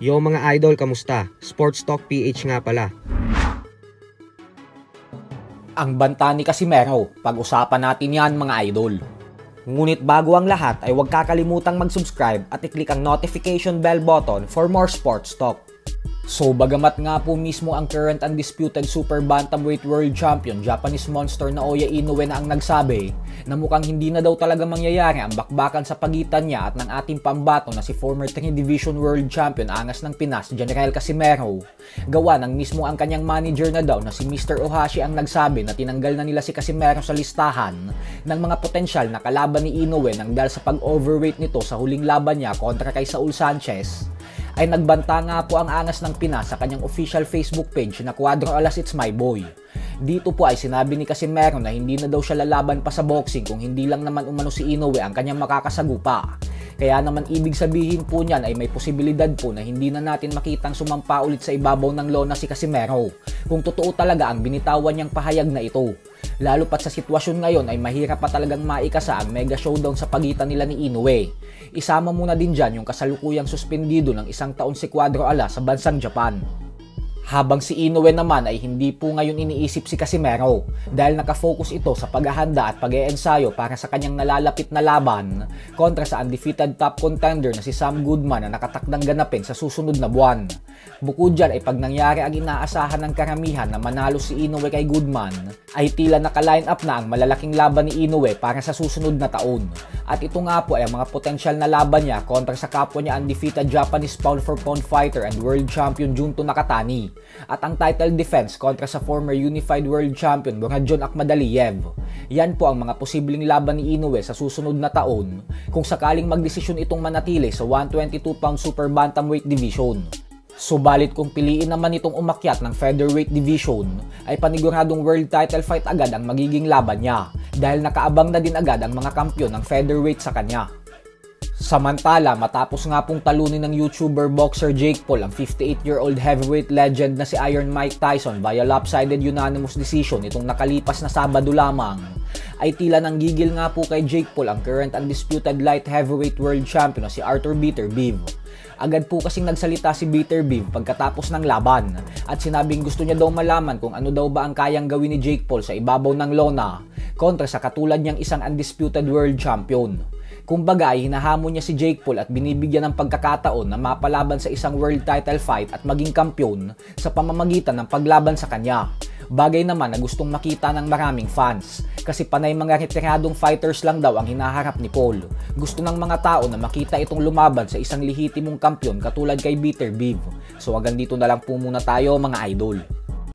Yo mga idol, kamusta? Sports Talk PH nga pala. Ang banta ni Casimero, pag-usapan natin yan mga idol. Ngunit bago ang lahat ay huwag kakalimutang mag-subscribe at i-click ang notification bell button for more sports talk. So bagamat nga po mismo ang current undisputed super bantamweight world champion Japanese monster na Naoya Inoue na ang nagsabi na mukhang hindi na daw talaga mangyayari ang bakbakan sa pagitan niya at ng ating pambato na si former 3 Division world champion angas ng Pinas General Casimero, gawa ng mismo ang kanyang manager na daw na si Mr. Ohashi ang nagsabi na tinanggal na nila si Casimero sa listahan ng mga potensyal na kalaban ni Inoue nang dahil sa pag-overweight nito sa huling laban niya kontra kay Saul Sanchez. Ay nagbanta nga po ang angas ng Pinas sa kanyang official Facebook page na Cuadro Alas It's My Boy. Dito po ay sinabi ni Casimero na hindi na daw siya lalaban pa sa boxing kung hindi lang naman umano si Inoue ang kanyang makakasagupa. Kaya naman ibig sabihin po niyan ay may posibilidad po na hindi na natin makitang sumampa ulit sa ibabaw ng lona si Casimero kung totoo talaga ang binitawan niyang pahayag na ito. Lalo pat sa sitwasyon ngayon ay mahirap pa talagang maikasa ang mega showdown sa pagitan nila ni Inoue. Isama muna din dyan yung kasalukuyang suspendido ng 1 taon si Cuadro Alas sa bansang Japan. Habang si Inoue naman ay hindi po ngayon iniisip si Casimero dahil nakafocus ito sa paghahanda at pag-eensayo para sa kanyang nalalapit na laban kontra sa undefeated top contender na si Sam Goodman na nakatakdang ganapin sa susunod na buwan. Bukod dyan ay pag nangyari ang inaasahan ng karamihan na manalo si Inoue kay Goodman ay tila naka-line up na ang malalaking laban ni Inoue para sa susunod na taon. At ito nga po ay ang mga potensyal na laban niya kontra sa kapwa niya undefeated Japanese pound for pound fighter and world champion Junto Nakatani. At ang title defense kontra sa former unified world champion Muradjon Akhmadaliev. Yan po ang mga posibleng laban ni Inoue sa susunod na taon kung sakaling magdesisyon itong manatili sa 122 pound super bantamweight division. Subalit kung piliin naman itong umakyat ng featherweight division ay paniguradong world title fight agad ang magiging laban niya dahil nakaabang na din agad ang mga kampyon ng featherweight sa kanya. Samantala, matapos nga pong talunin ng YouTuber boxer Jake Paul ang 58-year-old heavyweight legend na si Iron Mike Tyson via lopsided unanimous decision itong nakalipas na Sabado lamang, ay tila nanggigil nga po kay Jake Paul ang current undisputed light heavyweight world champion na si Arthur Beterbiev. Agad po kasing nagsalita si Beterbiev pagkatapos ng laban at sinabing gusto niya daw malaman kung ano daw ba ang kayang gawin ni Jake Paul sa ibabaw ng lona kontra sa katulad niyang isang undisputed world champion. Kumbaga ay hinahamon niya si Jake Paul at binibigyan ng pagkakataon na mapalaban sa isang world title fight at maging kampyon sa pamamagitan ng paglaban sa kanya. Bagay naman na gustong makita ng maraming fans kasi panay mga retiradong fighters lang daw ang hinaharap ni Paul. Gusto ng mga tao na makita itong lumaban sa isang lehitimong kampyon katulad kay Beterbiev. So hanggang dito na lang po muna tayo mga idol.